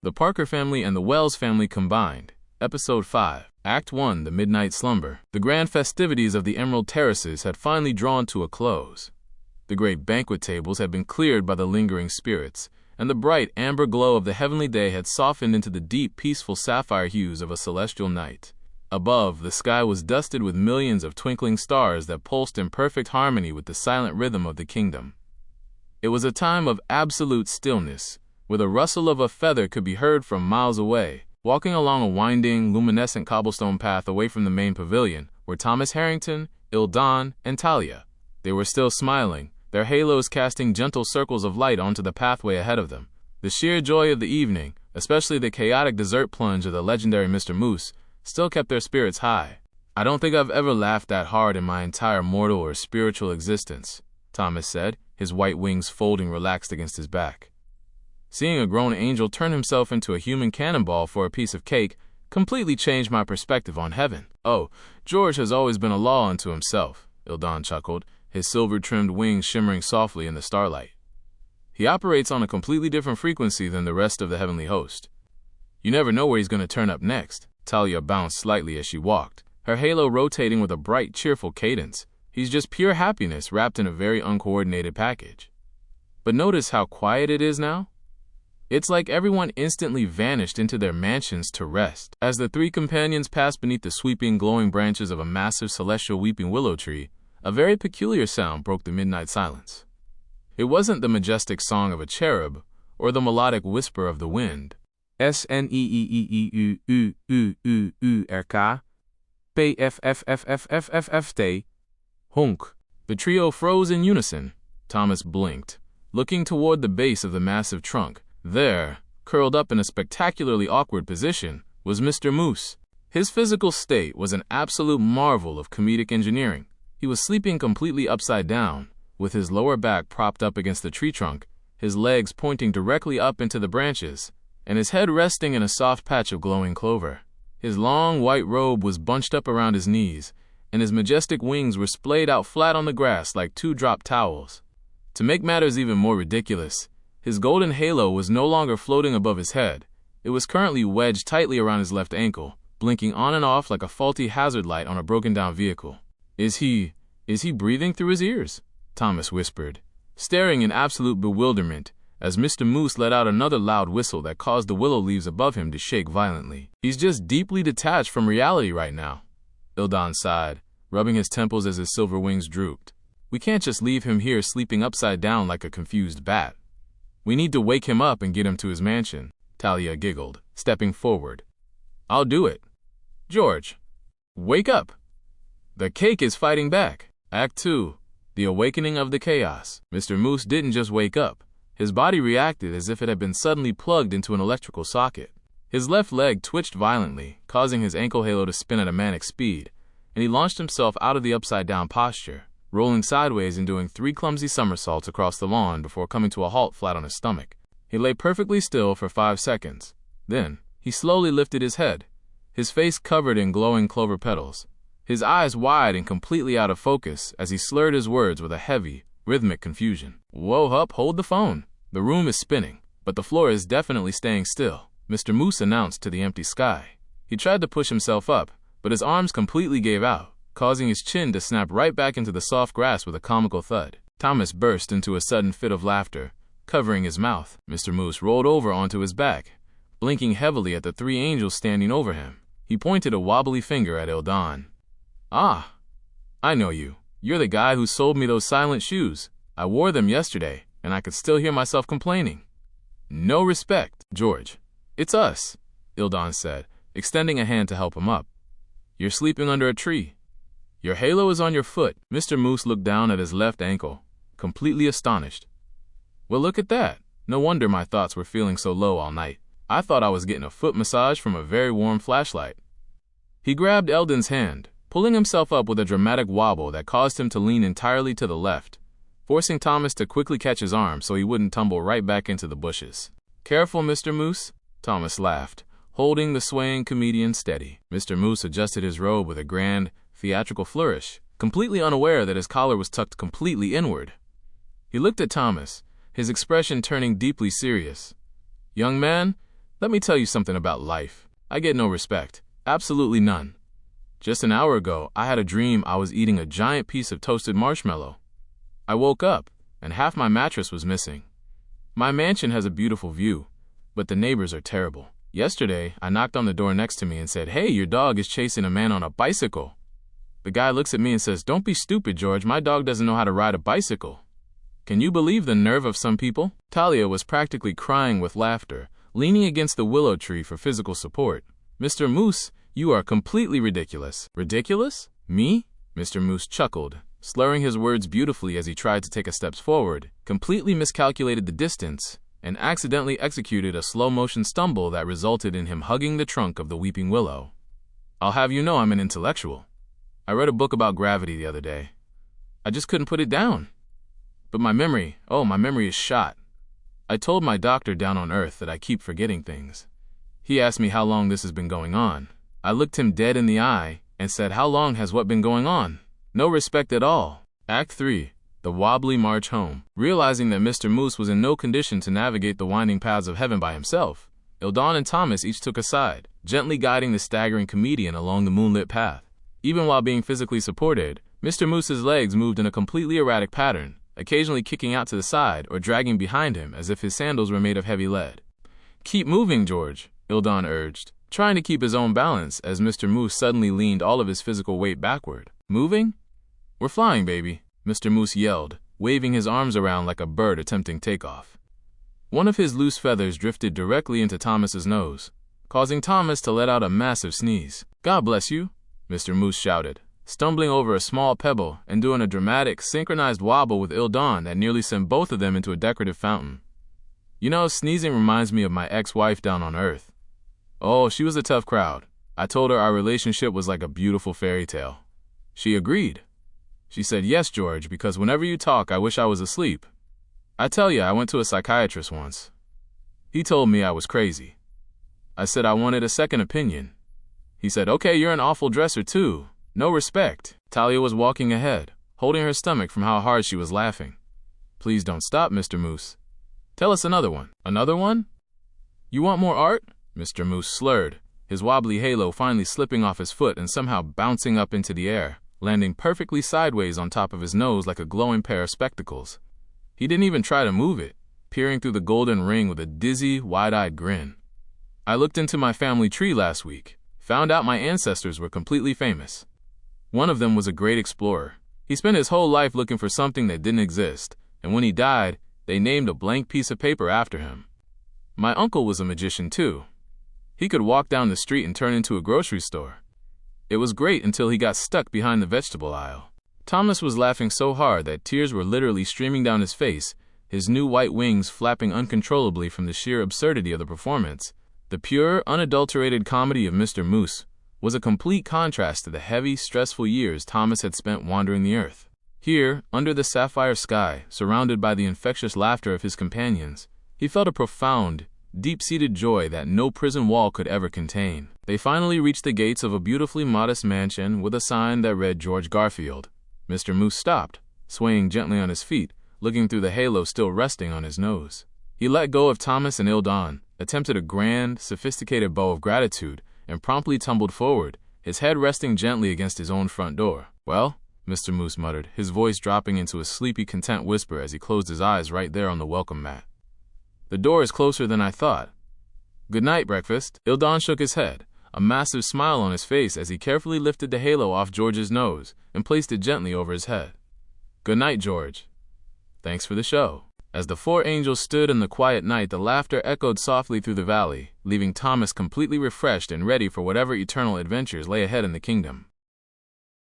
The Parker family and the Wells family combined. Episode 5. Act 1. The Midnight Slumber. The grand festivities of the Emerald Terraces had finally drawn to a close. The great banquet tables had been cleared by the lingering spirits, and the bright amber glow of the heavenly day had softened into the deep, peaceful sapphire hues of a celestial night. Above, the sky was dusted with millions of twinkling stars that pulsed in perfect harmony with the silent rhythm of the kingdom. It was a time of absolute stillness, where the rustle of a feather could be heard from miles away. Walking along a winding, luminescent cobblestone path away from the main pavilion were Thomas Harrington, Eldon, and Talia. They were still smiling, their halos casting gentle circles of light onto the pathway ahead of them. The sheer joy of the evening, especially the chaotic dessert-plunge of the legendary Mr. Moose, still kept their spirits high. "I don't think I've ever laughed that hard in my entire mortal or spiritual existence," Thomas said, his white wings folding relaxed against his back. Seeing a grown angel turn himself into a human cannonball for a piece of cake completely changed my perspective on heaven. "Oh, George has always been a law unto himself," Eldon chuckled, his silver-trimmed wings shimmering softly in the starlight. "He operates on a completely different frequency than the rest of the heavenly host. You never know where he's going to turn up next." Talia bounced slightly as she walked, her halo rotating with a bright, cheerful cadence. "He's just pure happiness wrapped in a very uncoordinated package. But notice how quiet it is now? It's like everyone instantly vanished into their mansions to rest." As the three companions passed beneath the sweeping, glowing branches of a massive celestial weeping willow tree, a very peculiar sound broke the midnight silence. It wasn't the majestic song of a cherub or the melodic whisper of the wind. SNEEEEUUUURK PFFFFFFFT Hunk. The trio froze in unison. Thomas blinked, looking toward the base of the massive trunk. There, curled up in a spectacularly awkward position, was Mr. Moose. His physical state was an absolute marvel of comedic engineering. He was sleeping completely upside down, with his lower back propped up against the tree trunk, his legs pointing directly up into the branches, and his head resting in a soft patch of glowing clover. His long white robe was bunched up around his knees, and his majestic wings were splayed out flat on the grass like two dropped towels. To make matters even more ridiculous, his golden halo was no longer floating above his head. It was currently wedged tightly around his left ankle, blinking on and off like a faulty hazard light on a broken-down vehicle. Is he breathing through his ears?" Thomas whispered, staring in absolute bewilderment as Mr. Moose let out another loud whistle that caused the willow leaves above him to shake violently. "He's just deeply detached from reality right now," Eldon sighed, rubbing his temples as his silver wings drooped. "We can't just leave him here sleeping upside down like a confused bat. We need to wake him up and get him to his mansion," Talia giggled, stepping forward. "I'll do it. George, wake up. The cake is fighting back." Act 2. The Awakening of the Chaos. Mr. Moose didn't just wake up. His body reacted as if it had been suddenly plugged into an electrical socket. His left leg twitched violently, causing his ankle halo to spin at a manic speed, and he launched himself out of the upside-down posture, rolling sideways and doing 3 clumsy somersaults across the lawn before coming to a halt flat on his stomach. He lay perfectly still for 5 seconds. Then, he slowly lifted his head, his face covered in glowing clover petals, his eyes wide and completely out of focus as he slurred his words with a heavy, rhythmic confusion. "Whoa, Hup, hold the phone. The room is spinning, but the floor is definitely staying still," Mr. Moose announced to the empty sky. He tried to push himself up, but his arms completely gave out, causing his chin to snap right back into the soft grass with a comical thud. Thomas burst into a sudden fit of laughter, covering his mouth. Mr. Moose rolled over onto his back, blinking heavily at the 3 angels standing over him. He pointed a wobbly finger at Eldon. "Ah, I know you. You're the guy who sold me those silent shoes. I wore them yesterday, and I could still hear myself complaining." "No respect, George. It's us," Eldon said, extending a hand to help him up. "You're sleeping under a tree. Your halo is on your foot." Mr. Moose looked down at his left ankle, completely astonished. "Well, look at that. No wonder my thoughts were feeling so low all night. I thought I was getting a foot massage from a very warm flashlight." He grabbed Eldon's hand, pulling himself up with a dramatic wobble that caused him to lean entirely to the left, forcing Thomas to quickly catch his arm so he wouldn't tumble right back into the bushes. "Careful, Mr. Moose," Thomas laughed, holding the swaying comedian steady. Mr. Moose adjusted his robe with a grand, theatrical flourish, completely unaware that his collar was tucked completely inward. He looked at Thomas, his expression turning deeply serious. "Young man, Let me tell you something about life. I get no respect. Absolutely none. Just an hour ago, I had a dream I was eating a giant piece of toasted marshmallow. I woke up, and half my mattress was missing. My mansion has a beautiful view, but the neighbors are terrible. Yesterday, I knocked on the door next to me and said, "Hey, your dog is chasing a man on a bicycle." The guy looks at me and says, "Don't be stupid, George. My dog doesn't know how to ride a bicycle." Can you believe the nerve of some people? Talia was practically crying with laughter, leaning against the willow tree for physical support. "Mr. Moose, you are completely ridiculous." "Ridiculous? Me?" Mr. Moose chuckled, slurring his words beautifully as he tried to take a step forward, completely miscalculated the distance, and accidentally executed a slow-motion stumble that resulted in him hugging the trunk of the weeping willow. "I'll have you know I'm an intellectual. I read a book about gravity the other day. I just couldn't put it down. But my memory is shot. I told my doctor down on Earth that I keep forgetting things. He asked me how long this has been going on. I looked him dead in the eye and said, 'How long has what been going on?' No respect at all." Act 3. The Wobbly March Home. Realizing that Mr. Moose was in no condition to navigate the winding paths of heaven by himself, Eldon and Thomas each took a side, gently guiding the staggering comedian along the moonlit path. Even while being physically supported, Mr. Moose's legs moved in a completely erratic pattern, occasionally kicking out to the side or dragging behind him as if his sandals were made of heavy lead. "Keep moving, George," Eldon urged, trying to keep his own balance as Mr. Moose suddenly leaned all of his physical weight backward. "Moving? We're flying, baby," Mr. Moose yelled, waving his arms around like a bird attempting takeoff. One of his loose feathers drifted directly into Thomas's nose, causing Thomas to let out a massive sneeze. "God bless you," Mr. Moose shouted, stumbling over a small pebble and doing a dramatic, synchronized wobble with Eldon that nearly sent both of them into a decorative fountain. "You know, sneezing reminds me of my ex-wife down on Earth. Oh, she was a tough crowd. I told her our relationship was like a beautiful fairy tale. She agreed. She said, 'Yes, George, because whenever you talk, I wish I was asleep.' I tell you, I went to a psychiatrist once. He told me I was crazy. I said I wanted a second opinion. He said, 'Okay, you're an awful dresser too. No respect.'" Talia was walking ahead, holding her stomach from how hard she was laughing. "Please don't stop, Mr. Moose. Tell us another one." "Another one? You want more art?" Mr. Moose slurred, his wobbly halo finally slipping off his foot and somehow bouncing up into the air, landing perfectly sideways on top of his nose like a glowing pair of spectacles. He didn't even try to move it, peering through the golden ring with a dizzy, wide-eyed grin. "I looked into my family tree last week, found out my ancestors were completely famous. One of them was a great explorer. He spent his whole life looking for something that didn't exist, and when he died, they named a blank piece of paper after him. My uncle was a magician too. He could walk down the street and turn into a grocery store. It was great until he got stuck behind the vegetable aisle." Thomas was laughing so hard that tears were literally streaming down his face, his new white wings flapping uncontrollably from the sheer absurdity of the performance. The pure, unadulterated comedy of Mr. Moose was a complete contrast to the heavy, stressful years Thomas had spent wandering the earth. Here, under the sapphire sky, surrounded by the infectious laughter of his companions, he felt a profound, deep-seated joy that no prison wall could ever contain. They finally reached the gates of a beautifully modest mansion with a sign that read George Garfield. Mr. Moose stopped, swaying gently on his feet, looking through the halo still resting on his nose. He let go of Thomas and Eldon, attempted a grand, sophisticated bow of gratitude, and promptly tumbled forward, his head resting gently against his own front door. "Well," Mr. Moose muttered, his voice dropping into a sleepy, content whisper as he closed his eyes right there on the welcome mat. "The door is closer than I thought. Good night, breakfast." Eldon shook his head, a massive smile on his face as he carefully lifted the halo off George's nose and placed it gently over his head. "Good night, George. Thanks for the show." As the four angels stood in the quiet night, the laughter echoed softly through the valley, leaving Thomas completely refreshed and ready for whatever eternal adventures lay ahead in the kingdom.